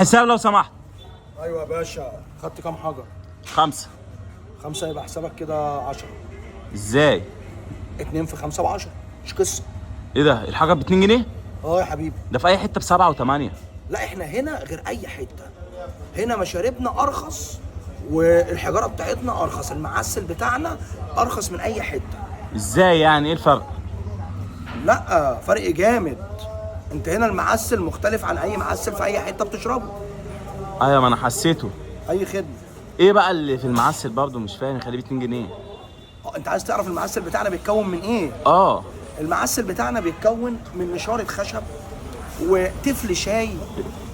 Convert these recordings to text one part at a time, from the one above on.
الحساب لو سمحت. ايوه يا باشا، خدت كام حجر؟ 5. 5 يبقى حسابك كده 10. ازاي؟ 2 في 5 ب10، مش قصه. ايه ده؟ الحاجه ب2 جنيه؟ اه يا حبيبي. ده في اي حته ب7 و8. لا احنا هنا غير اي حته، هنا مشاربنا ارخص والحجاره بتاعتنا ارخص، المعسل بتاعنا ارخص من اي حته. ازاي يعني؟ ايه الفرق؟ لا فرق جامد. انت هنا المعسل مختلف عن اي معسل في اي حته بتشربه. ايوه، ما انا حسيته. اي خدمه. ايه بقى اللي في المعسل برضه؟ مش فاهم، يخليه ب2 جنيه. انت عايز تعرف المعسل بتاعنا بيتكون من ايه؟ اه. المعسل بتاعنا بيتكون من نشاره خشب وتفل شاي،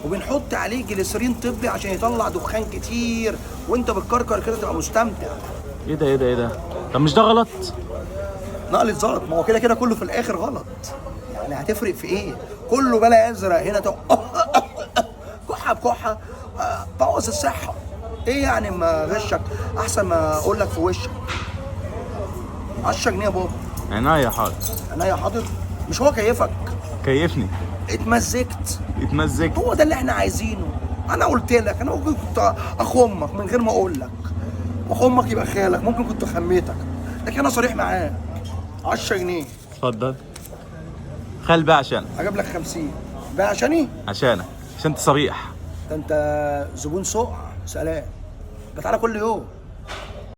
وبنحط عليه جليسرين طبي عشان يطلع دخان كتير، وانت بتكركر كده تبقى مستمتع. ايه ده ايه ده ايه ده؟ طب مش ده غلط؟ نقل الزلط، ما هو كده كده كله في الاخر غلط. يعني هتفرق في ايه؟ كله بلا ازرق هنا كحه بكحه، بوظ الصحه. ايه يعني ما غشك؟ احسن ما اقول لك في وشك. 10 جنيه يا بابا. عناية حاضر. عينيا حاضر. مش هو كيفك؟ كيفني. اتمزجت. اتمزجت. هو ده اللي احنا عايزينه. انا قلت لك، انا ممكن كنت اخو امك من غير ما اقول لك، واخو امك يبقى خالك، ممكن كنت خميتك، لكن انا صريح معاك. 10 جنيه. اتفضل. خل بقى عشان. هجيب لك 50 بقى عشاني. عشانك، عشان انت صريح. ده انت زبون سوق. سلام. ده تعالى كل يوم.